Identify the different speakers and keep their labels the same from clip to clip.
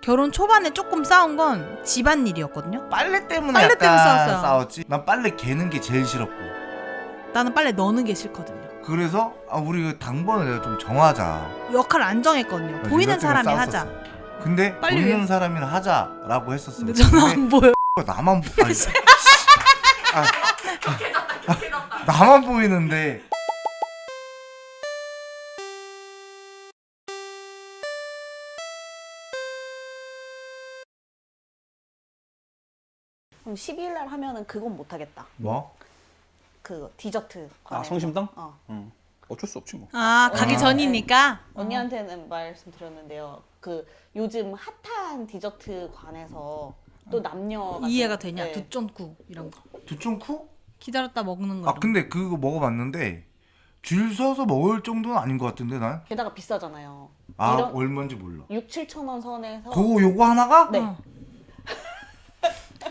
Speaker 1: 결혼 초반에 조금 싸운 건 집안일이었거든요.
Speaker 2: 빨래 때문에
Speaker 1: 빨래 때문에
Speaker 2: 약간
Speaker 1: 싸웠어요.
Speaker 2: 싸웠지. 난 빨래 개는 게 제일 싫었고.
Speaker 1: 나는 빨래 넣는 게 싫거든요.
Speaker 2: 그래서 우리 당번을 내가 좀 정하자.
Speaker 1: 역할 안 정했거든요. 보이는
Speaker 2: 이것 때문에
Speaker 1: 사람이
Speaker 2: 싸웠었어.
Speaker 1: 하자.
Speaker 2: 근데
Speaker 1: 빨리
Speaker 2: 보이는
Speaker 1: 왜-
Speaker 2: 사람이랑 하자라고 했었어.
Speaker 1: 근데 저는 안 보여.
Speaker 2: 나만 아니, 나만 보이는데.
Speaker 3: 그럼 12일 날 하면은 그건 못 하겠다.
Speaker 2: 뭐?
Speaker 3: 그 디저트.
Speaker 4: 아
Speaker 3: 관해서.
Speaker 4: 성심당?
Speaker 3: 어.
Speaker 4: 응. 어쩔 수 없지 뭐.
Speaker 1: 가기 전이니까.
Speaker 3: 언니한테는 말씀드렸는데요. 그 요즘 핫한 디저트 관해서 또 남녀가
Speaker 1: 이해가
Speaker 3: 좀-
Speaker 1: 되냐?
Speaker 3: 네.
Speaker 1: 두쫀쿠 이런 거.
Speaker 2: 두쫑쿠?
Speaker 1: 기다렸다 먹는 거.
Speaker 2: 아 근데 그거 먹어봤는데 줄 서서 먹을 정도는 아닌 것 같은데 난.
Speaker 3: 게다가 비싸잖아요.
Speaker 2: 아
Speaker 3: 이런
Speaker 2: 얼마인지 몰라.
Speaker 3: 6, 7천 원 선에서
Speaker 2: 그거 요거 하나가?
Speaker 3: 네.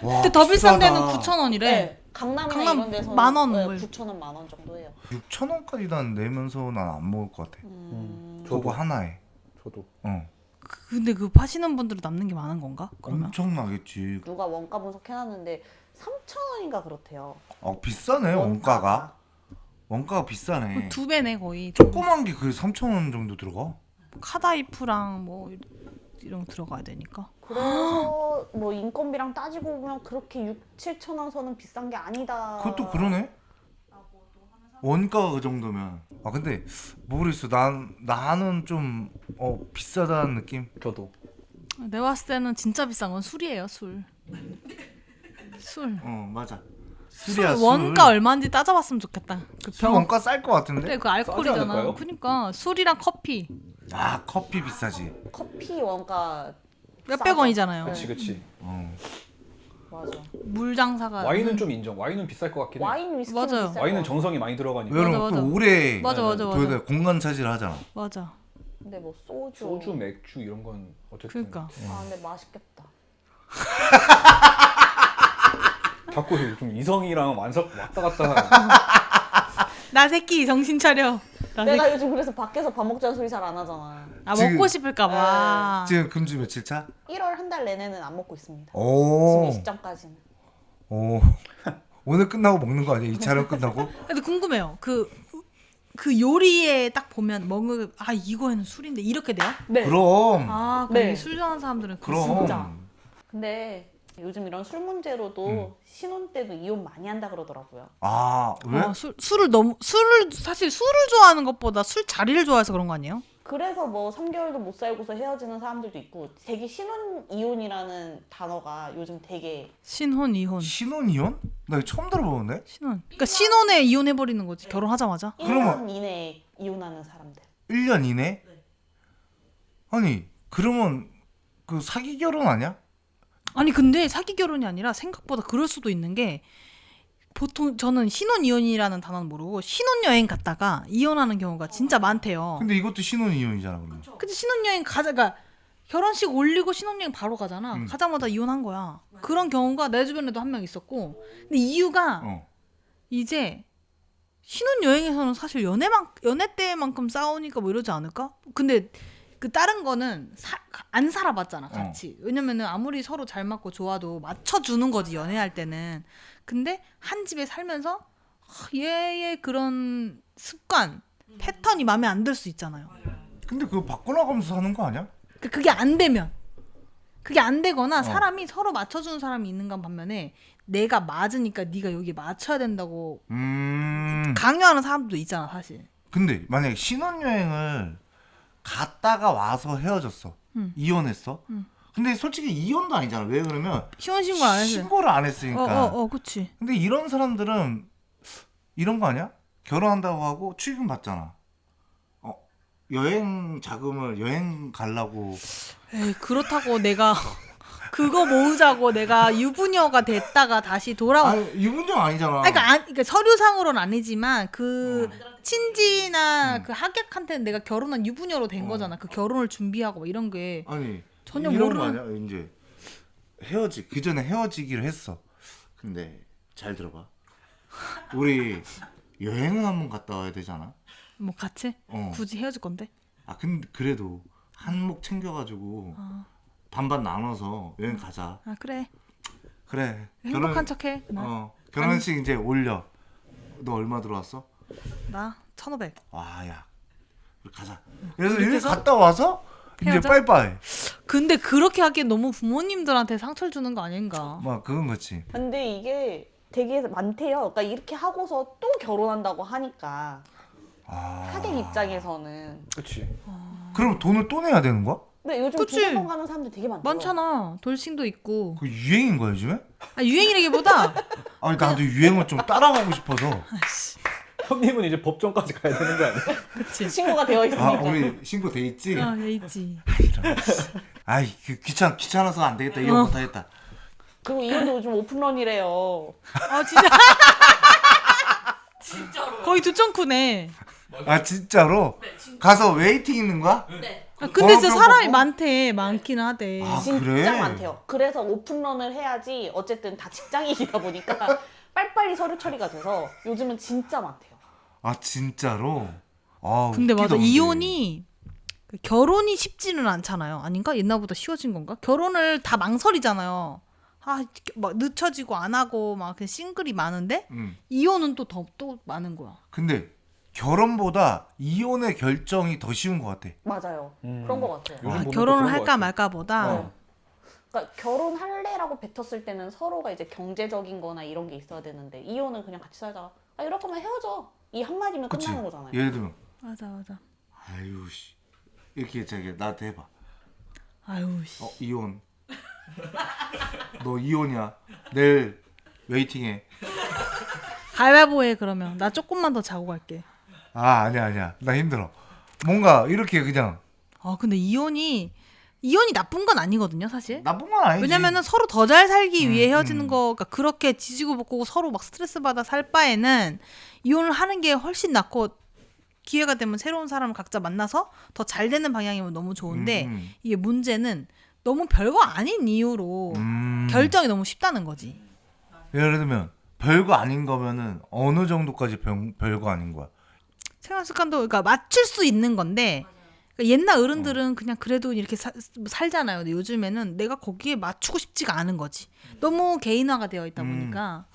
Speaker 2: 와,
Speaker 1: 근데 더 비싼
Speaker 2: 비싸다.
Speaker 1: 데는 9,000원이래.
Speaker 3: 네. 강남이나
Speaker 1: 강남
Speaker 3: 이런 데서는
Speaker 1: 만 원,
Speaker 3: 네,
Speaker 1: 뭐
Speaker 3: 9,000원, 만 원 정도 해요.
Speaker 2: 6,000원까지 난 내면서 난 안 먹을 것 같아. 저거 하나에.
Speaker 4: 저도.
Speaker 1: 근데 그 파시는 분들은 남는 게 많은 건가? 그러면
Speaker 2: 엄청나겠지.
Speaker 3: 누가 원가 분석해놨는데 3,000원인가 그렇대요.
Speaker 2: 비싸네 원가가. 원가가 비싸네.
Speaker 1: 2배네 거의.
Speaker 2: 조그만 게 그게 3,000원 정도 들어가?
Speaker 1: 카다이프랑 뭐 이런 거 들어가야 되니까.
Speaker 3: 그래서 뭐 인건비랑 따지고 보면 그렇게 6, 7천 원 선은 비싼 게 아니다.
Speaker 2: 그것도 그러네. 원가가 그 정도면. 근데 모르겠어. 나는 좀 비싸다는 느낌.
Speaker 4: 저도.
Speaker 1: 내가 봤을 때는 진짜 비싼 건 술이에요. 술.
Speaker 2: 맞아.
Speaker 1: 술
Speaker 2: 술이야 술.
Speaker 1: 원가 얼마인지 따져봤으면 좋겠다. 그
Speaker 2: 술 원가 쌀 것 같은데?
Speaker 1: 그래 그
Speaker 4: 싸지
Speaker 1: 알코올이잖아.
Speaker 4: 않을까요?
Speaker 1: 그러니까 술이랑 커피
Speaker 2: 커피 비싸지.
Speaker 3: 커피 원가
Speaker 1: 몇백
Speaker 3: 싸죠.
Speaker 1: 원이잖아요.
Speaker 4: 그치 그치.
Speaker 3: 맞아.
Speaker 1: 물 장사가
Speaker 4: 와인은 좀 인정. 와인은 비쌀 것 같긴 해.
Speaker 3: 와인 위스키는
Speaker 1: 맞아요.
Speaker 3: 비쌀
Speaker 4: 와인은
Speaker 3: 것
Speaker 4: 정성이 많이 들어가니까.
Speaker 2: 왜냐면
Speaker 1: 맞아.
Speaker 2: 또 오래
Speaker 1: 맞아.
Speaker 2: 둬야 공간 차지를 하잖아.
Speaker 1: 맞아.
Speaker 3: 근데 뭐 소주.
Speaker 4: 소주, 맥주 이런 건 어쨌든.
Speaker 1: 그러니까
Speaker 3: 근데 맛있겠다.
Speaker 4: 자꾸 좀 이성이랑 왔다 갔다.
Speaker 1: 나 새끼 정신 차려. 나 새끼.
Speaker 3: 내가 요즘 그래서 밖에서 밥 먹자는 소리 잘 안 하잖아.
Speaker 2: 지금-
Speaker 1: 먹고 싶을까봐.
Speaker 2: 지금 금주 며칠 차?
Speaker 3: 1월 한 달 내내는 안 먹고 있습니다.
Speaker 2: 오.
Speaker 3: 지금 이 시점까지는.
Speaker 2: 오. 오늘 끝나고 먹는 거 아니야? 이 촬영 끝나고?
Speaker 1: 근데 궁금해요. 그 요리에 딱 보면 이거에는 술인데 이렇게 돼요?
Speaker 3: 네.
Speaker 2: 그럼.
Speaker 3: 네.
Speaker 1: 술 좋아하는 사람들은
Speaker 2: 그럼.
Speaker 3: 진짜. 근데 요즘 이런 술 문제로도 신혼 때도 이혼 많이 한다 그러더라고요.
Speaker 2: 왜?
Speaker 1: 사실 술을 좋아하는 것보다 술 자리를 좋아해서 그런 거 아니에요?
Speaker 3: 그래서 뭐 3개월도 못 살고서 헤어지는 사람들도 있고 되게 신혼 이혼이라는 단어가 요즘 되게
Speaker 1: 신혼 이혼.
Speaker 2: 신혼 이혼? 나 이거 처음 들어보는데?
Speaker 1: 신혼. 그러니까 신혼에 이혼해 버리는 거지. 결혼하자마자.
Speaker 3: 1년
Speaker 2: 그러면-
Speaker 3: 이내에 이혼하는 사람들.
Speaker 2: 1년 이내? 아니 그러면 그 사기 결혼 아니야?
Speaker 1: 아니 근데 사기 결혼이 아니라 생각보다 그럴 수도 있는 게 보통 저는 신혼 이혼이라는 단어는 모르고 신혼 여행 갔다가 이혼하는 경우가 진짜 많대요.
Speaker 2: 근데 이것도 신혼 이혼이잖아 그러면.
Speaker 1: 근데 신혼 여행 그러니까 결혼식 올리고 신혼 여행 바로 가잖아. 가자마자 이혼한 거야. 그런 경우가 내 주변에도 한 명 있었고. 근데 이유가 이제 신혼 여행에서는 사실 연애 때만큼 싸우니까 뭐 이러지 않을까? 근데 그 다른 거는 안 살아봤잖아 같이. 왜냐면은 아무리 서로 잘 맞고 좋아도 맞춰주는 거지 연애할 때는. 근데 한 집에 살면서 얘의 그런 습관 패턴이 마음에 안 들 수 있잖아요.
Speaker 2: 근데 그거 바꿔나가면서 사는 거 아니야?
Speaker 1: 그게 안 되면 그게 안 되거나 사람이 서로 맞춰주는 사람이 있는 건 반면에 내가 맞으니까 네가 여기 맞춰야 된다고 강요하는 사람들도 있잖아 사실.
Speaker 2: 근데 만약에 신혼여행을 갔다가 와서 헤어졌어. 이혼했어. 근데 솔직히 이혼도 아니잖아. 왜 그러면
Speaker 1: 신혼 신고 안 했어.
Speaker 2: 신고를 안 했으니까.
Speaker 1: 그치.
Speaker 2: 근데 이런 사람들은 이런 거 아니야? 결혼한다고 하고 축의금 받잖아. 여행 자금을 여행 가려고.
Speaker 1: 에이 그렇다고 내가 그거 모으자고 내가 유부녀가 됐다가 다시 돌아온.
Speaker 2: 유부녀 아니잖아.
Speaker 1: 그러니까 서류상으로는 아니지만 그 친지나 그 하객한테는 내가 결혼한 유부녀로 된 거잖아. 그 결혼을 준비하고 뭐 이런 게
Speaker 2: 아니
Speaker 1: 전혀
Speaker 2: 이런 거
Speaker 1: 모르는.
Speaker 2: 아니야? 이제 그 전에 헤어지기로 했어. 근데 잘 들어봐. 우리 여행은 한번 갔다 와야 되잖아.
Speaker 1: 뭐 같이 굳이 헤어질 건데.
Speaker 2: 근데 그래도 한몫 챙겨가지고 반반 나눠서 여행 가자.
Speaker 1: 아 그래.
Speaker 2: 그래.
Speaker 1: 행복한 척해.
Speaker 2: 결혼식 이제 올려. 너 얼마 들어왔어?
Speaker 1: 나 1,500.
Speaker 2: 와, 야. 우리 가자. 그래서
Speaker 1: 이렇게
Speaker 2: 이렇게
Speaker 1: 해서
Speaker 2: 갔다 와서 이제
Speaker 1: 헤어져?
Speaker 2: 빠이빠이.
Speaker 1: 근데 그렇게 하기엔 너무 부모님들한테 상처를 주는 거 아닌가?
Speaker 2: 막 그건 거지.
Speaker 3: 근데 이게 되게 많대요. 그러니까 이렇게 하고서 또 결혼한다고 하니까 하객 입장에서는.
Speaker 4: 그렇지.
Speaker 2: 그럼 돈을 또 내야 되는 거야?
Speaker 3: 근데 요즘
Speaker 1: 그치.
Speaker 3: 두세 번 가는 사람들 되게 많더라고.
Speaker 1: 많잖아. 돌싱도 있고.
Speaker 2: 그 유행인 거야 요즘에?
Speaker 1: 아, 유행이라기보다
Speaker 2: 아니 나도 유행을 좀 따라가고 싶어서.
Speaker 4: 형님은 이제 법정까지 가야 되는 거 아니야?
Speaker 1: 그치.
Speaker 3: 신고가 되어 있으니까.
Speaker 2: 아 우리 신고 돼 있지?
Speaker 1: 얘 있지.
Speaker 2: 아이 그 귀찮아서 안 되겠다. 이거 못 하겠다.
Speaker 3: 그리고 이혼도 요즘 오픈런이래요.
Speaker 1: 아 진짜. 진짜로. 거의 두점쿠네.
Speaker 2: 아 진짜로? 가서 웨이팅 있는 거야?
Speaker 1: 아, 근데 진짜
Speaker 2: 번호
Speaker 1: 사람이
Speaker 2: 보고?
Speaker 1: 많긴 하대.
Speaker 2: 아,
Speaker 3: 진짜
Speaker 2: 그래?
Speaker 3: 많대요. 그래서 오픈런을 해야지 어쨌든 다 직장인이다 보니까 빨리빨리 서류 처리가 돼서 요즘은 진짜 많대요.
Speaker 2: 아 진짜로? 아
Speaker 1: 근데
Speaker 2: 웃기다,
Speaker 1: 맞아.
Speaker 2: 근데.
Speaker 1: 이혼이 결혼이 쉽지는 않잖아요. 아닌가? 옛날보다 쉬워진 건가? 결혼을 다 망설이잖아요. 아, 막 늦춰지고 안 하고 막 그냥 싱글이 많은데 이혼은 또 많은 거야.
Speaker 2: 근데 결혼보다 이혼의 결정이 더 쉬운 것 같아.
Speaker 3: 맞아요. 그런 것 같아요.
Speaker 4: 요즘
Speaker 1: 아,
Speaker 4: 보면 또
Speaker 1: 결혼을
Speaker 4: 그런 것
Speaker 1: 할까
Speaker 4: 같아.
Speaker 1: 말까보다.
Speaker 3: 어. 그러니까 결혼할래라고 뱉었을 때는 서로가 이제 경제적인 거나 이런 게 있어야 되는데 이혼은 그냥 같이 살자. 아, 이럴 거면 헤어져. 이 한마디면
Speaker 2: 그치?
Speaker 3: 끝나는 거잖아요.
Speaker 2: 예를 들면
Speaker 1: 맞아.
Speaker 2: 아유 씨 이렇게 자기 나한테 해봐.
Speaker 1: 아유 씨.
Speaker 2: 이혼. 너 이혼이야. 내일 웨이팅해.
Speaker 1: 가위바위보 해 그러면. 나 조금만 더 자고 갈게.
Speaker 2: 아 아니야 나 힘들어. 뭔가 이렇게 그냥
Speaker 1: 근데 이혼이 나쁜 건 아니거든요, 사실.
Speaker 2: 나쁜 건 아니지.
Speaker 1: 왜냐면은 서로 더 잘 살기 위해
Speaker 2: 음.
Speaker 1: 헤어지는 거, 그러니까 그렇게 지지고 볶고 서로 막 스트레스 받아 살 바에는 이혼을 하는 게 훨씬 낫고 기회가 되면 새로운 사람을 각자 만나서 더 잘 되는 방향이면 너무 좋은데 이게 문제는 너무 별거 아닌 이유로 결정이 너무 쉽다는 거지.
Speaker 2: 예를 들면 별거 아닌 거면은 어느 정도까지 별거 아닌 거야.
Speaker 1: 생활 습관도 그러니까 맞출 수 있는 건데 그러니까 옛날 어른들은 그냥 그래도 이렇게 살잖아요. 근데 요즘에는 내가 거기에 맞추고 싶지가 않은 거지. 너무 개인화가 되어 있다 보니까.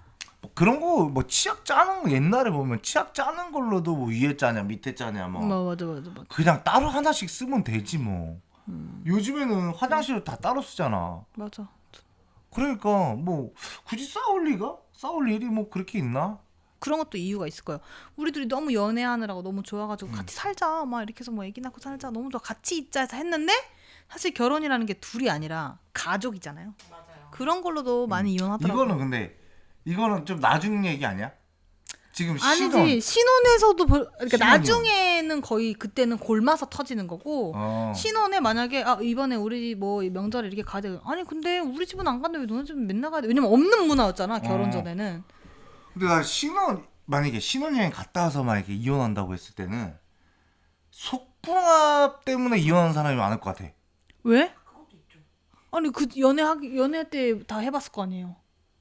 Speaker 2: 뭐 그런 거 뭐 치약 짜는 거 옛날에 보면 치약 짜는 걸로도 뭐 위에 짜냐 밑에 짜냐 뭐
Speaker 1: 맞아.
Speaker 2: 그냥 따로 하나씩 쓰면 되지 뭐. 요즘에는 화장실을 다 따로 쓰잖아.
Speaker 1: 맞아.
Speaker 2: 그러니까 뭐 굳이 싸울 일이 뭐 그렇게 있나?
Speaker 1: 그런 것도 이유가 있을 거예요. 우리 둘이 너무 연애하느라고 너무 좋아가지고 같이 살자 막 이렇게 해서 뭐 애기 낳고 살자 너무 좋아 같이 있자 해서 했는데 사실 결혼이라는 게 둘이 아니라 가족이잖아요. 맞아요. 그런 걸로도 많이 이혼하더라고요.
Speaker 2: 이거는 근데 이거는 좀 나중 얘기 아니야? 지금
Speaker 1: 아니지 신혼에서도 그러니까
Speaker 2: 신혼이요.
Speaker 1: 나중에는 거의 그때는 골마서 터지는 거고
Speaker 2: 어.
Speaker 1: 신혼에 만약에 이번에 우리 뭐 명절에 이렇게 가야 돼. 아니 근데 우리 집은 안 간다 왜 너네 집은 맨날 가야 돼? 왜냐면 없는 문화였잖아 결혼 전에는.
Speaker 2: 근데 나 만약에 신혼여행 갔다 와서 만약에 이혼한다고 했을 때는 속궁합 때문에 이혼하는 사람이 많을 것 같아.
Speaker 1: 왜? 아니 그 연애 때 다 해봤을 거 아니에요.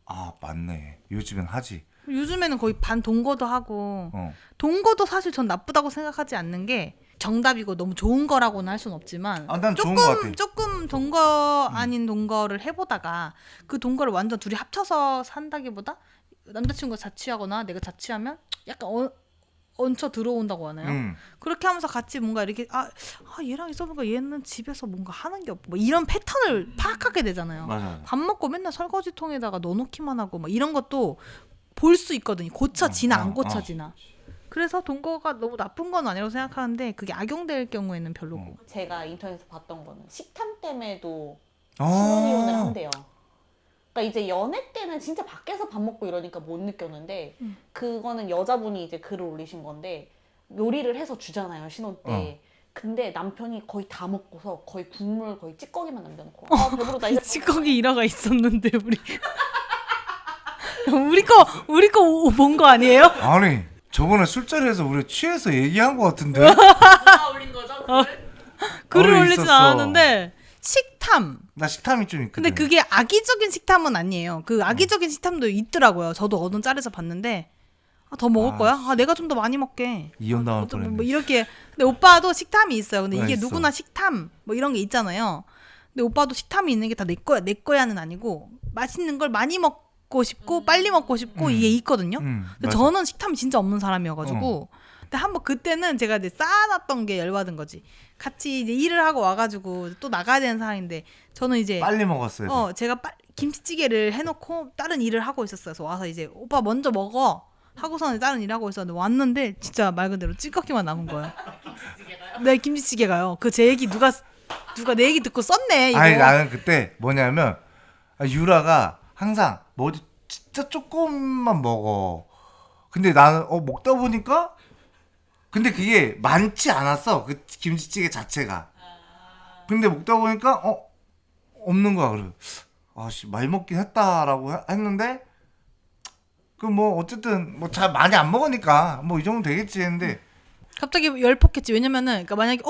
Speaker 2: 아 맞네. 요즘엔 하지.
Speaker 1: 요즘에는 거의 반 동거도 하고 동거도 사실 전 나쁘다고 생각하지 않는 게 정답이고 너무 좋은 거라고는 할 수는 없지만
Speaker 2: 난 좋은 것 같아.
Speaker 1: 조금 동거 아닌 동거를 해보다가 그 동거를 완전 둘이 합쳐서 산다기보다 남자친구가 자취하거나 내가 자취하면 약간 얹혀 들어온다고 하나요? 그렇게 하면서 같이 뭔가 이렇게 얘랑 있어보니까 얘는 집에서 뭔가 하는 게 없고 뭐 이런 패턴을 파악하게 되잖아요.
Speaker 2: 맞아.
Speaker 1: 밥 먹고 맨날 설거지통에다가 넣어놓기만 하고 막 이런 것도 볼 수 있거든요. 고쳐지나 안 고쳐지나. 그래서 동거가 너무 나쁜 건 아니라고 생각하는데 그게 악용될 경우에는 별로고.
Speaker 3: 제가 인터넷에서 봤던 거는 식탐 때문에도
Speaker 2: 아.
Speaker 3: 신혼이혼을 한대요. 그러니까 이제 연애 때는 진짜 밖에서 밥 먹고 이러니까 못 느꼈는데 그거는 여자분이 이제 글을 올리신 건데 요리를 해서 주잖아요 신혼 때. 근데 남편이 거의 다 먹고서 거의 국물 거의 찌꺼기만 남겨놓고 배부르다
Speaker 1: 이 찌꺼기 일화가 있었는데 우리 거 본 거 아니에요?
Speaker 2: 아니 저번에 술자리에서 우리 취해서 얘기한 것 같은데.
Speaker 3: 올린 거죠?
Speaker 1: 글을
Speaker 2: 어디
Speaker 1: 올리진
Speaker 2: 있었어?
Speaker 1: 않았는데 식탐.
Speaker 2: 나 식탐이 좀 있거든.
Speaker 1: 근데 그게 악의적인 식탐은 아니에요. 그 악의적인 식탐도 있더라고요. 저도 어느 짤에서 봤는데 더 먹을 거야? 내가 좀 더 많이 먹게.
Speaker 2: 이혼 당할
Speaker 1: 좀
Speaker 2: 뻔했네.
Speaker 1: 뭐 이렇게. 근데 오빠도 식탐이 있어요. 근데 이게
Speaker 2: 있어.
Speaker 1: 누구나 식탐 뭐 이런 게 있잖아요. 근데 오빠도 식탐이 있는 게 다 내 거야. 내 거야는 아니고 맛있는 걸 많이 먹고 싶고 빨리 먹고 싶고 이게 있거든요. 근데
Speaker 2: 맞아.
Speaker 1: 저는 식탐이 진짜 없는 사람이어가지고 근데 한번 그때는 제가 이제 쌓아놨던 게 열받은 거지. 같이 이제 일을 하고 와가지고 또 나가야 되는 상황인데 저는 이제
Speaker 2: 빨리 먹었어야 돼.
Speaker 1: 제가 김치찌개를 해놓고 다른 일을 하고 있었어요. 그래서 와서 이제 오빠 먼저 먹어 하고서는 다른 일 하고 있었는데 왔는데 진짜 말 그대로 찌꺼기만 남은 거예요. 네, 김치찌개가요. 그 제 얘기 누가 내 얘기 듣고 썼네. 이거.
Speaker 2: 아니 나는 그때 뭐냐면 유라가 항상 뭐 진짜 조금만 먹어. 근데 나는 먹다 보니까 근데 그게 많지 않았어. 그 김치찌개 자체가. 근데 먹다 보니까 없는 거야. 그래. 아씨 많이 먹긴 했다라고 했는데 그 뭐 어쨌든 뭐 잘 많이 안 먹으니까 뭐 이 정도 되겠지 했는데
Speaker 1: 갑자기 열폭했지. 왜냐면은 그러니까 만약에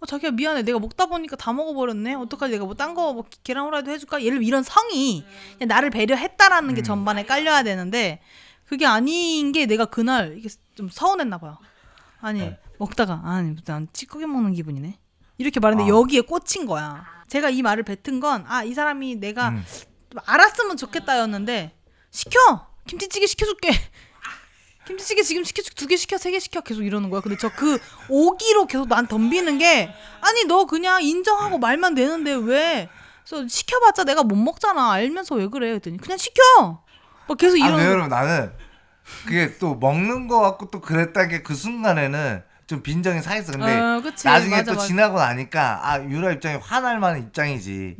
Speaker 1: 자기야 미안해 내가 먹다 보니까 다 먹어버렸네. 어떡하지 내가 뭐 딴 거 뭐 계란 후라이도 해줄까? 예를 들면 이런 성이 그냥 나를 배려했다라는 게 전반에 깔려야 되는데 그게 아닌 게 내가 그날 이게 좀 서운했나 봐요. 아니 먹다가 아니 난 찌꺼기 먹는 기분이네. 이렇게 말했는데 여기에 꽂힌 거야. 제가 이 말을 뱉은 건 이 사람이 내가 좀 알았으면 좋겠다였는데 시켜 김치찌개 시켜줄게. 김치찌개 지금 시켜줄게 2개 시켜 3개 시켜 계속 이러는 거야. 근데 저 그 오기로 계속 난 덤비는 게 아니 너 그냥 인정하고 말만 되는데 왜 그래서 시켜봤자 내가 못 먹잖아 알면서 왜 그래 그랬더니 그냥 시켜 막 계속 이러는 거야.
Speaker 2: 왜냐면 나는 그게 또 먹는 거 같고 또 그랬다는 게 그 순간에는 좀 빈정이 상했어. 근데
Speaker 1: 그치.
Speaker 2: 나중에
Speaker 1: 맞아,
Speaker 2: 또
Speaker 1: 맞아.
Speaker 2: 지나고 나니까 유라 입장이 화날 만한 입장이지.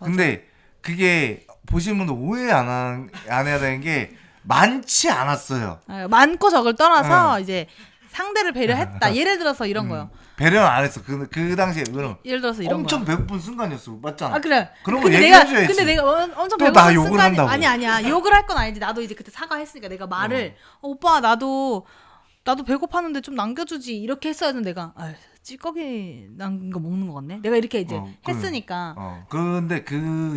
Speaker 2: 근데 그게 보시는 분들 오해 안 해야 되는 게 많지 않았어요.
Speaker 1: 많고 적을 떠나서 이제 상대를 배려했다. 예를 들어서 이런 거요.
Speaker 2: 배려는 안 했어. 그 당시에 그럼
Speaker 1: 예를 들어서 이런
Speaker 2: 엄청
Speaker 1: 거야.
Speaker 2: 배고픈 순간이었어. 맞잖아.
Speaker 1: 그래.
Speaker 2: 그런 거
Speaker 1: 근데
Speaker 2: 얘기해줘야지.
Speaker 1: 근데 내가 엄청
Speaker 2: 또나
Speaker 1: 배고픈
Speaker 2: 욕을
Speaker 1: 순간이
Speaker 2: 한다고.
Speaker 1: 아니야. 욕을 할 건 아니지. 나도 이제 그때 사과했으니까 내가 말을 오빠 나도 배고팠는데 좀 남겨주지 이렇게 했어야 되는 내가 찌꺼기 남긴 거 먹는 거 같네. 내가 이렇게 이제 했으니까.
Speaker 2: 근데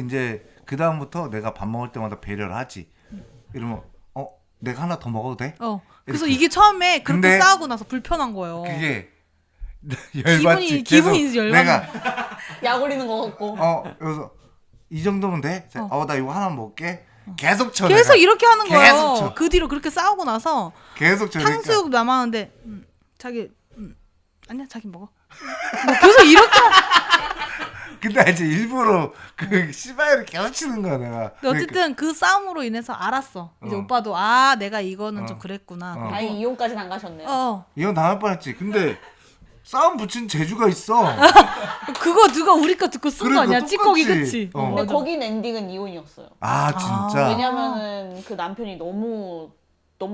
Speaker 2: 이제 그 다음부터 내가 밥 먹을 때마다 배려를 하지. 이러면 내가 하나 더 먹어도 돼?
Speaker 1: 그래서
Speaker 2: 이렇게.
Speaker 1: 이게 처음에 그렇게
Speaker 2: 근데
Speaker 1: 싸우고 나서 불편한 거예요.
Speaker 2: 그게 열받지.
Speaker 1: 기분이 열받는.
Speaker 2: 내가
Speaker 3: 약 올리는 거 같고.
Speaker 2: 그래서 이 정도면 돼? 나 이거 하나 먹게. 계속 쳐.
Speaker 1: 계속
Speaker 2: 내가.
Speaker 1: 이렇게 하는
Speaker 2: 계속
Speaker 1: 거예요.
Speaker 2: 쳐.
Speaker 1: 그 뒤로 그렇게 싸우고 나서
Speaker 2: 계속 쳐.
Speaker 1: 탕수육 남았는데 자기 아니야 자기 먹어. 뭐 계속 이렇게.
Speaker 2: 근데 이제 일부러 그 시바이를 개어치는 거야 내가.
Speaker 1: 근데 어쨌든 그 싸움으로 인해서 알았어. 이제 오빠도 내가 이거는 좀 그랬구나.
Speaker 3: 아니 이혼까지는 안 가셨네요.
Speaker 2: 이건 당할 뻔했지. 근데 싸움 붙인 재주가 있어.
Speaker 1: 그거 누가 우리 거 듣고 쓴 거
Speaker 2: 그러니까
Speaker 1: 아니야?
Speaker 2: 똑같이.
Speaker 1: 찌꺼기 그치?
Speaker 3: 근데
Speaker 1: 맞아.
Speaker 3: 거긴 엔딩은 이혼이었어요.
Speaker 2: 진짜.
Speaker 3: 왜냐면은 그 남편이 너무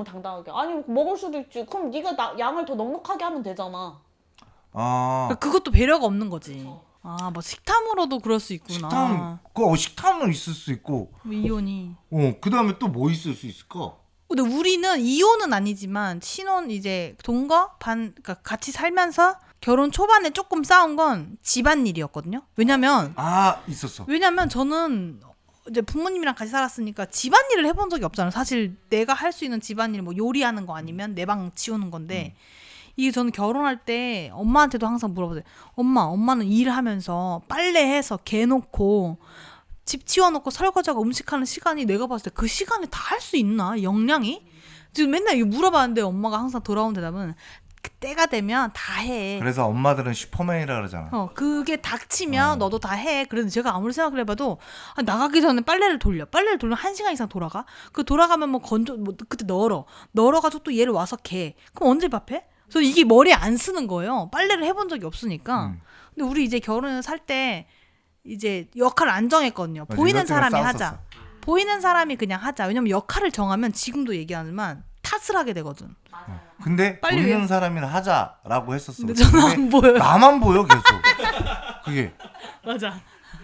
Speaker 3: 당당하게 아니 먹을 수도 있지. 그럼 네가 양을 더 넉넉하게 하면 되잖아.
Speaker 1: 그것도 배려가 없는 거지. 뭐 식탐으로도 그럴 수 있구나.
Speaker 2: 식탐은 있을 수 있고.
Speaker 1: 이혼이.
Speaker 2: 그 다음에 또 뭐 있을 수 있을까?
Speaker 1: 근데 우리는 이혼은 아니지만 신혼 이제 동거 그러니까 같이 살면서 결혼 초반에 조금 싸운 건 집안일이었거든요. 왜냐면
Speaker 2: 있었어.
Speaker 1: 왜냐면 저는 이제 부모님이랑 같이 살았으니까 집안일을 해본 적이 없잖아요. 사실 내가 할 수 있는 집안일 뭐 요리하는 거 아니면 내 방 치우는 건데 이게 저는 결혼할 때 엄마한테도 항상 물어보세요. 엄마는 일하면서 빨래해서 개 놓고 집 치워놓고 설거지하고 음식하는 시간이 내가 봤을 때 그 시간에 다 할 수 있나? 역량이? 지금 맨날 이거 물어봤는데 엄마가 항상 돌아온 대답은 때가 되면 다 해.
Speaker 2: 그래서 엄마들은 슈퍼맨이라 그러잖아.
Speaker 1: 그게 닥치면 너도 다 해. 그래도 제가 아무리 생각을 해봐도 나가기 전에 빨래를 돌리면 1시간 이상 돌아가. 그 돌아가면 뭐 그때 널어가지고 또 얘를 와서 개. 그럼 언제 밥해? 그래서 이게 머리에 안 쓰는 거예요. 빨래를 해본 적이 없으니까. 근데 우리 이제 결혼을 살 때 이제 역할을 안 정했거든요. 보이는 사람이 하자. 보이는 사람이 그냥 하자. 왜냐면 역할을 정하면 지금도 얘기하지만 탓을 하게 되거든.
Speaker 2: 근데
Speaker 1: 빨리
Speaker 2: 보이는
Speaker 1: 왜?
Speaker 2: 사람이랑 하자라고 했었어.
Speaker 1: 근데 저는 안 보여요.
Speaker 2: 나만 보여 계속. 그게.
Speaker 1: 맞아.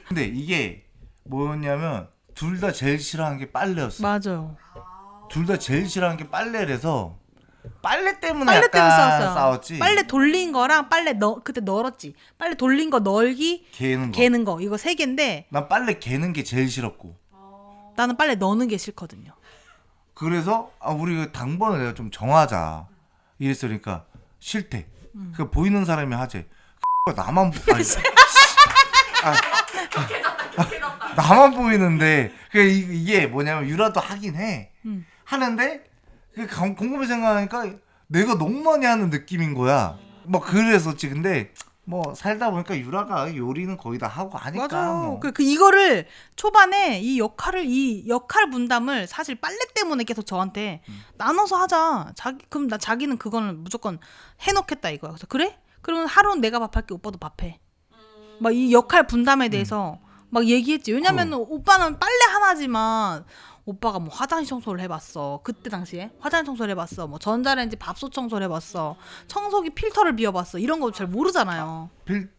Speaker 2: 근데 이게 뭐였냐면 둘 다 제일 싫어하는 게 빨래였어.
Speaker 1: 맞아요.
Speaker 2: 둘 다 제일 싫어하는 게 빨래라서 빨래 때문에
Speaker 1: 빨래 때문에
Speaker 2: 약간 싸웠지.
Speaker 1: 빨래 돌린 거랑 그때 널었지. 빨래 돌린 거 널기, 개는 거 이거 3개인데
Speaker 2: 난 빨래 개는 게 제일 싫었고.
Speaker 1: 나는 빨래 넣는 게 싫거든요.
Speaker 2: 그래서 우리 당번을 내가 좀 정하자 이랬으니까 싫대. 그 보이는 사람이 하재. 나만 나만 보이는데 이게 뭐냐면 유라도 하긴 해. 하는데 곰곰이 생각하니까 내가 너무 많이 하는 느낌인 거야. 뭐 그랬었지. 근데 뭐 살다 보니까 유라가 요리는 거의 다 하고 하니까.
Speaker 1: 맞아.
Speaker 2: 뭐.
Speaker 1: 이거를 초반에 이 역할 분담을 사실 빨래 때문에 계속 저한테 나눠서 하자. 그럼 자기는 그거는 무조건 해놓겠다 이거야. 그래서 그래? 그러면 하루는 내가 밥할게, 오빠도 밥해. 막 이 역할 분담에 대해서 막 얘기했지. 왜냐면 오빠는 빨래 하나지만 오빠가 뭐 화장실 청소를 해봤어. 그때 당시에 화장실 청소를 해봤어. 뭐 전자레인지 밥솥 청소를 해봤어. 청소기 필터를 비워봤어. 이런 거 잘 모르잖아요.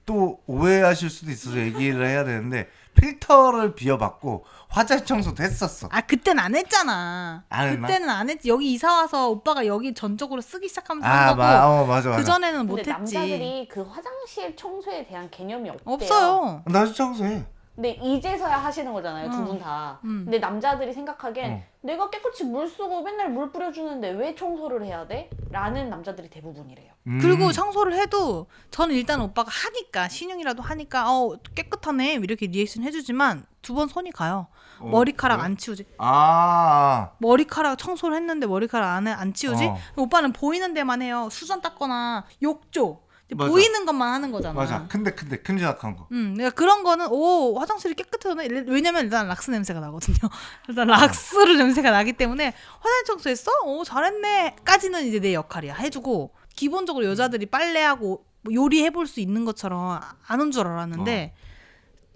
Speaker 2: 또 오해하실 수도 있어서 얘기를 해야 되는데 필터를 비워봤고 화장실 청소도 했었어.
Speaker 1: 아 그때는 안 했잖아.
Speaker 2: 안 했나?
Speaker 1: 그때는 안 했지. 여기 이사 와서 오빠가 여기 전적으로 쓰기 시작하면서
Speaker 2: 아,
Speaker 1: 한 거고.
Speaker 2: 맞아.
Speaker 1: 그 전에는
Speaker 3: 근데
Speaker 1: 못했지.
Speaker 3: 남자들이 그 화장실 청소에 대한 개념이 없대요.
Speaker 1: 없어요.
Speaker 2: 나 청소해.
Speaker 3: 근데 이제서야 하시는 거잖아요, 두 분 다. 근데 남자들이 생각하기엔 내가 깨끗이 물 쓰고 맨날 물 뿌려주는데 왜 청소를 해야 돼? 라는 남자들이 대부분이래요.
Speaker 1: 그리고 청소를 해도 저는 일단 오빠가 하니까 신용이라도 하니까 깨끗하네 이렇게 리액션 해주지만 두 번 손이 가요. 머리카락
Speaker 2: 그래?
Speaker 1: 안 치우지.
Speaker 2: 아.
Speaker 1: 머리카락 청소를 했는데 머리카락 안 치우지? 오빠는 보이는 데만 해요. 수전 닦거나 욕조
Speaker 2: 맞아.
Speaker 1: 보이는 것만 하는 거잖아.
Speaker 2: 맞아. 근데 큼지막한 거.
Speaker 1: 내가 그런 거는 화장실이 깨끗하네. 왜냐면 일단 락스 냄새가 나거든요. 일단 락스로 냄새가 나기 때문에 화장실 청소했어? 잘했네.까지는 이제 내 역할이야. 해주고 기본적으로 여자들이 빨래하고 뭐 요리해볼 수 있는 것처럼 아는 줄 알았는데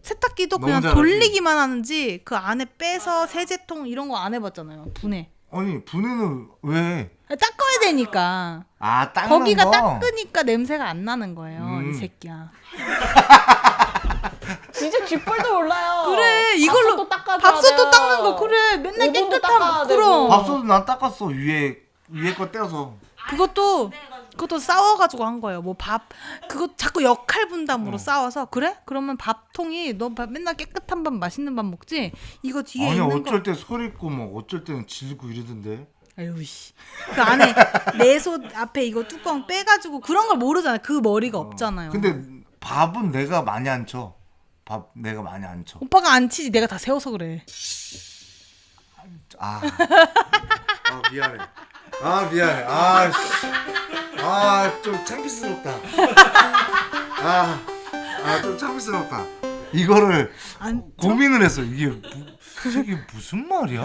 Speaker 1: 세탁기도 그냥
Speaker 2: 잘하지.
Speaker 1: 돌리기만 하는지 그 안에 빼서 세제통 이런 거 안 해봤잖아요. 분해.
Speaker 2: 아니 분해는 왜?
Speaker 1: 닦아야 되니까.
Speaker 2: 닦는
Speaker 1: 거기가
Speaker 2: 거?
Speaker 1: 닦으니까 냄새가 안 나는 거예요. 이 새끼야.
Speaker 3: 진짜 쥐뿔도 몰라요.
Speaker 1: 그래 이걸로
Speaker 3: 밥솥도 닦아줘야
Speaker 1: 밥솥도
Speaker 3: 돼요.
Speaker 1: 닦는 거 그래 맨날
Speaker 3: 오븐도 닦아야
Speaker 1: 깨끗함
Speaker 3: 되고.
Speaker 1: 그럼
Speaker 2: 밥솥은 난 닦았어. 위에 거 떼어서.
Speaker 1: 그것도 싸워가지고 한 거예요. 뭐 그거 자꾸 역할 분담으로 싸워서 그래? 그러면 밥통이 너 맨날 깨끗한 밥 맛있는 밥 먹지? 이거 뒤에
Speaker 2: 아니
Speaker 1: 있는
Speaker 2: 어쩔 때 소리 있고 뭐 어쩔 때는 질고 이러던데.
Speaker 1: 아유 씨. 그 안에 내솥 앞에 이거 뚜껑 빼가지고 그런 걸 모르잖아요. 그 머리가 없잖아요.
Speaker 2: 근데 밥은 내가 많이 안 쳐. 밥 내가 많이 안 쳐.
Speaker 1: 오빠가 안 치지 내가 다 세워서 그래.
Speaker 2: 미안해. 좀 창피스럽다. 좀 창피스럽다. 이거를 고민을 했어. 이게 무슨 말이야?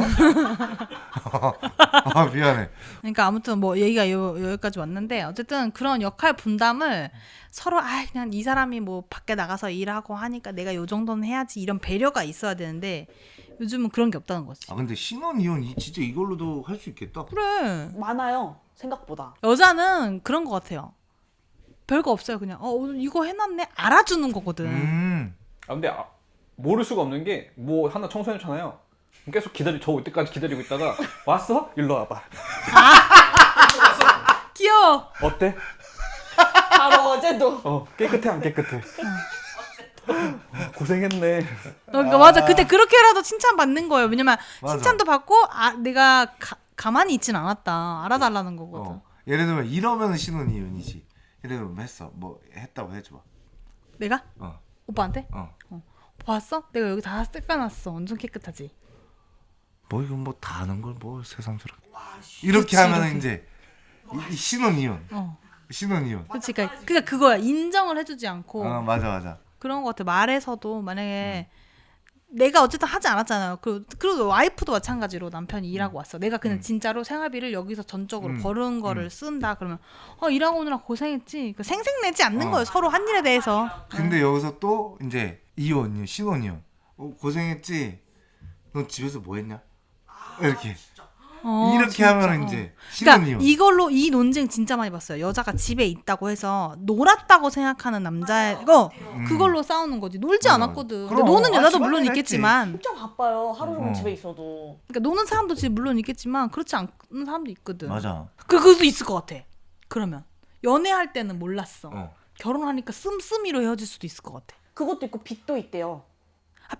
Speaker 2: 미안해.
Speaker 1: 그러니까 아무튼 뭐 얘기가 여기까지 왔는데 어쨌든 그런 역할 분담을 서로 그냥 이 사람이 뭐 밖에 나가서 일하고 하니까 내가 요 정도는 해야지 이런 배려가 있어야 되는데 요즘은 그런 게 없다는 거지.
Speaker 2: 근데 신혼 이혼 진짜 이걸로도 할 수 있겠다.
Speaker 1: 그래.
Speaker 3: 많아요, 생각보다.
Speaker 1: 여자는 그런 것 같아요. 별거 없어요. 그냥 오늘 이거 해놨네 알아주는 거거든.
Speaker 4: 근데 모를 수가 없는 게 뭐 하나 청소해놓잖아요. 계속 저 올 때까지 기다리고 있다가 왔어? 일로 와봐.
Speaker 1: 귀여워.
Speaker 4: 어때?
Speaker 3: 바로 어제도.
Speaker 4: 깨끗해 안 깨끗해? 고생했네.
Speaker 1: 그러니까 맞아. 그때 그렇게라도 칭찬 받는 거예요. 왜냐면
Speaker 2: 맞아.
Speaker 1: 칭찬도 받고 내가 가만히 있진 않았다. 알아달라는 거거든.
Speaker 2: 예를 들면 이러면 신혼 이혼이지. 예를 들면 했어. 뭐 했다고 해줘.
Speaker 1: 내가? 오빠한테?
Speaker 2: 어.
Speaker 1: 봤어? 내가 여기 다 닦아놨어. 완전 깨끗하지.
Speaker 2: 뭐 이거 뭐 다 아는 걸 뭐 새삼스럽게. 이렇게 하면 이제 이 신혼 이혼. 신혼 이혼.
Speaker 1: 그렇지. 그러니까 그거야. 인정을 해주지 않고
Speaker 2: 맞아.
Speaker 1: 그런 것 같아. 말에서도 만약에 내가 어쨌든 하지 않았잖아요. 그리고 와이프도 마찬가지로 남편이 일하고 왔어. 내가 그냥 진짜로 생활비를 여기서 전적으로 버는 거를 쓴다. 그러면 일하고 오느라 고생했지. 생색내지 않는 거예요. 서로 한 일에 대해서.
Speaker 2: 근데 여기서 또 이제 이혼, 신혼 이혼. 고생했지. 너 집에서 뭐 했냐? 이렇게. 이렇게
Speaker 1: 진짜.
Speaker 2: 하면 이제 신혼
Speaker 1: 그러니까
Speaker 2: 이혼.
Speaker 1: 이걸로 이 논쟁 진짜 많이 봤어요. 여자가 집에 있다고 해서 놀았다고 생각하는 남자고 그걸로 싸우는 거지. 놀지
Speaker 2: 맞아.
Speaker 1: 않았거든.
Speaker 2: 그럼,
Speaker 1: 근데 노는 여자도
Speaker 2: 집안일
Speaker 1: 물론
Speaker 2: 했지.
Speaker 1: 있겠지만,
Speaker 3: 진짜 바빠요, 하루 종일 집에 있어도.
Speaker 1: 그러니까 노는 사람도 물론 있겠지만 그렇지 않은 사람도 있거든.
Speaker 2: 맞아.
Speaker 1: 그것도 있을 것 같아. 그러면 연애할 때는 몰랐어.
Speaker 2: 어.
Speaker 1: 결혼하니까 씀씀이로 헤어질 수도 있을 것 같아.
Speaker 3: 그것도 있고 빚도 있대요.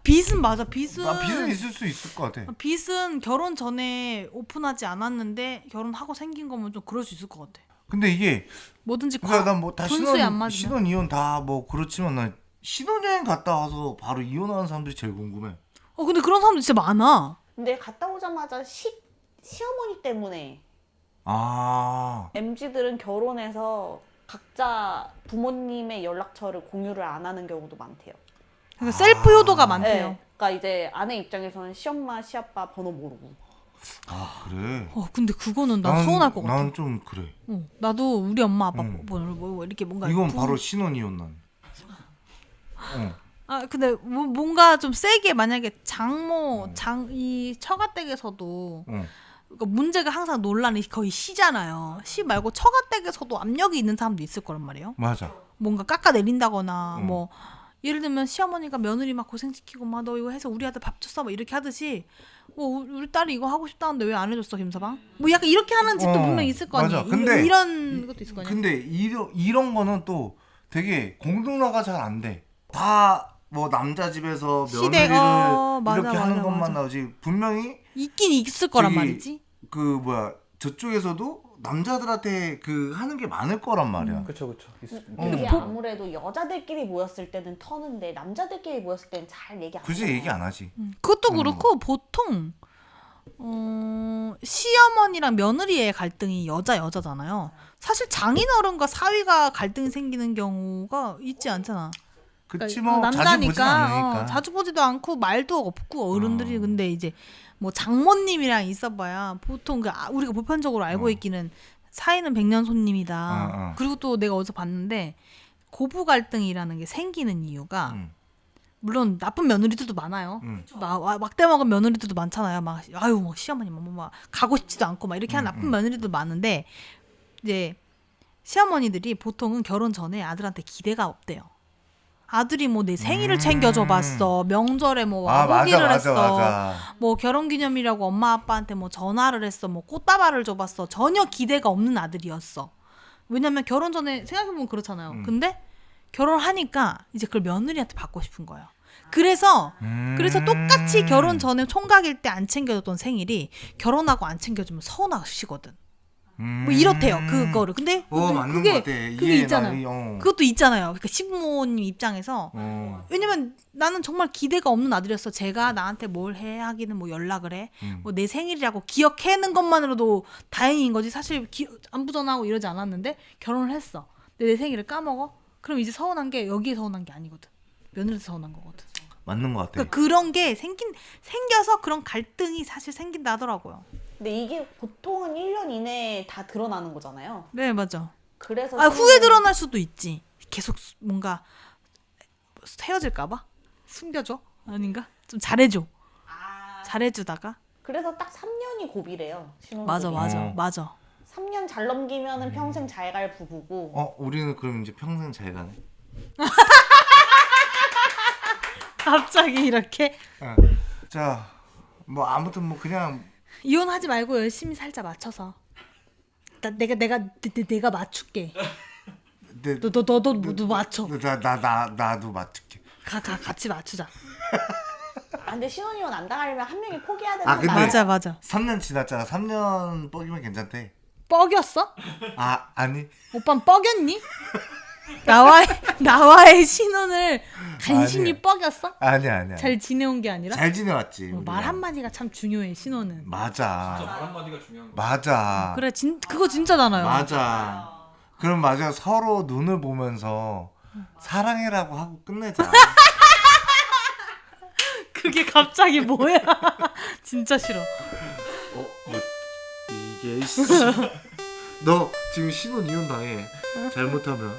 Speaker 1: 빚은 맞아. 빚은
Speaker 2: 빚은 있을 수 있을 것 같아.
Speaker 1: 빚은 결혼 전에 오픈하지 않았는데 결혼하고 생긴 거면 좀 그럴 수 있을 것 같아.
Speaker 2: 근데 이게
Speaker 1: 뭐든지
Speaker 2: 그러니까 난뭐 다
Speaker 1: 분수에 안 맞으면.
Speaker 2: 신혼 이혼 다 뭐 그렇지만 난 신혼여행 갔다 와서 바로 이혼하는 사람들이 제일 궁금해.
Speaker 1: 근데 그런 사람들 진짜 많아.
Speaker 3: 근데 갔다 오자마자 시어머니 때문에
Speaker 2: 아,
Speaker 3: MZ들은 결혼해서 각자 부모님의 연락처를 공유를 안 하는 경우도 많대요.
Speaker 1: 그러니까 셀프 효도가 많대요.
Speaker 3: 네. 그러니까 이제 아내 입장에서는 시엄마, 시아빠 번호 모르고.
Speaker 2: 아 그래.
Speaker 1: 근데 그거는 난 서운할 것 같아.
Speaker 2: 난 좀 그래.
Speaker 1: 나도 우리 엄마 아빠
Speaker 2: 응.
Speaker 1: 뭐 이렇게 뭔가
Speaker 2: 이건 바로 신혼이혼 난.
Speaker 1: 근데 뭔가 좀 세게 만약에 이 처가댁에서도 그러니까 문제가 항상 논란이 거의 시잖아요. 시 말고 처가댁에서도 압력이 있는 사람도 있을 거란 말이에요.
Speaker 2: 맞아.
Speaker 1: 뭔가 깎아내린다거나
Speaker 2: 응.
Speaker 1: 뭐 예를 들면 시어머니가 며느리 막 고생시키고 막 너 이거 해서 우리 아들 밥 줬어 막 이렇게 하듯이 뭐 우리 딸이 이거 하고 싶다는데 왜 안 해줬어 김서방? 뭐 약간 이렇게 하는 집도 분명히 있을 거 아니에요.
Speaker 2: 맞아. 근데
Speaker 1: 이런 것도 있을 거 아니에요.
Speaker 2: 근데 이런 거는 또 되게 공론화가 잘 안 돼. 다 뭐 남자 집에서 며느리를
Speaker 1: 맞아,
Speaker 2: 이렇게 하는
Speaker 1: 맞아,
Speaker 2: 것만
Speaker 1: 맞아.
Speaker 2: 나오지. 분명히
Speaker 1: 있긴 있을 거란
Speaker 2: 저기
Speaker 1: 말이지.
Speaker 2: 그 뭐야 저쪽에서도 남자들한테 그 하는 게 많을 거란 말이야.
Speaker 4: 그쵸.
Speaker 3: 이게 아무래도 여자들끼리 모였을 때는 터는데 남자들끼리 모였을 때는 잘 얘기 안
Speaker 2: 굳이
Speaker 3: 해요.
Speaker 2: 얘기 안 하지.
Speaker 1: 그것도 그렇고 보통 시어머니랑 며느리의 갈등이 여자잖아요. 사실 장인어른과 사위가 갈등이 생기는 경우가 있지 않잖아.
Speaker 2: 그치
Speaker 1: 그러니까
Speaker 2: 뭐 자주 보진 않으니까.
Speaker 1: 자주 보지도 않고 말도 없고 어른들이 근데 이제 뭐 장모님이랑 있어봐야 보통 우리가 보편적으로 알고 있기는 사이는 백년 손님이다. 그리고 또 내가 어디서 봤는데 고부 갈등이라는 게 생기는 이유가 물론 나쁜 며느리들도 많아요. 막대 먹은 며느리들도 많잖아요. 막 아유 뭐 시어머니 막 가고 싶지도 않고 막 이렇게 하는 나쁜 며느리들도 많은데 이제 시어머니들이 보통은 결혼 전에 아들한테 기대가 없대요. 아들이 뭐 내 생일을 챙겨줘 봤어. 명절에 뭐 와보기를 했어.
Speaker 2: 맞아.
Speaker 1: 뭐 결혼기념이라고 엄마 아빠한테 뭐 전화를 했어. 뭐 꽃다발을 줘봤어. 전혀 기대가 없는 아들이었어. 왜냐면 결혼 전에 생각해보면 그렇잖아요. 근데 결혼하니까 이제 그걸 며느리한테 받고 싶은 거예요. 그래서 똑같이 결혼 전에 총각일 때 안 챙겨줬던 생일이 결혼하고 안 챙겨주면 서운하시거든. 뭐 이렇대요 그거를. 근데
Speaker 2: 맞는
Speaker 1: 그게
Speaker 2: 것 같아.
Speaker 1: 그게 있잖아요. 그것도 있잖아요. 그러니까 시부모님 입장에서 왜냐면 나는 정말 기대가 없는 아들이었어. 제가 나한테 뭘 해 하기는 뭐 연락을 해. 뭐 내 생일이라고 기억해는 것만으로도 다행인 거지. 사실 안부 전화하고 이러지 않았는데 결혼을 했어. 근데 내 생일을 까먹어? 그럼 이제 서운한 게 여기에 서운한 게 아니거든. 며느리한테 서운한 거거든.
Speaker 2: 맞는 것 같아.
Speaker 1: 그러니까 그런 게 생겨서 그런 갈등이 사실 생긴다 하더라고요.
Speaker 3: 근데 이게 보통은 1년 이내에 다 드러나는 거잖아요.
Speaker 1: 네 맞아.
Speaker 3: 그래서
Speaker 1: 후에 드러날 수도 있지. 계속 뭔가 헤어질까봐 숨겨줘? 아닌가? 좀 잘해줘. 잘해주다가.
Speaker 3: 그래서 딱 3년이 고비래요. 신혼기간이.
Speaker 1: 맞아.
Speaker 3: 3년 잘 넘기면은 평생 잘 갈 부부고.
Speaker 2: 우리는 그럼 이제 평생 잘 가네.
Speaker 1: 갑자기 이렇게
Speaker 2: 자, 뭐 아무튼 뭐 그냥
Speaker 1: 이혼하지 말고 열심히 살자 맞춰서. 내가 맞출게. 너도 맞춰.
Speaker 2: 나도 맞출게.
Speaker 1: 같이 맞추자.
Speaker 3: 근데 신혼이혼 안 당하려면 한 명이 포기해야 되는 거
Speaker 2: 근데
Speaker 1: 맞아.
Speaker 2: 3년 지났잖아. 3년 뻐기면 괜찮대.
Speaker 1: 뻐겼어?
Speaker 2: 아니.
Speaker 1: 오빠는 뻐겼니? 나와의 신혼을 간신히
Speaker 2: 아니야.
Speaker 1: 뻐겼어?
Speaker 2: 아니야.
Speaker 1: 잘 지내온 게 아니라?
Speaker 2: 잘 지내왔지.
Speaker 1: 말
Speaker 2: 우리가.
Speaker 1: 한마디가 참 중요해 신혼은.
Speaker 2: 맞아.
Speaker 4: 말 한마디가 중요한 거.
Speaker 2: 맞아.
Speaker 1: 그래 그거 진짜잖아요.
Speaker 2: 맞아. 그럼 맞아. 서로 눈을 보면서 사랑해라고 하고 끝내자.
Speaker 1: 그게 갑자기 뭐야? 진짜 싫어.
Speaker 2: 뭐 이게 너 지금 신혼 이혼 당해. 잘못하면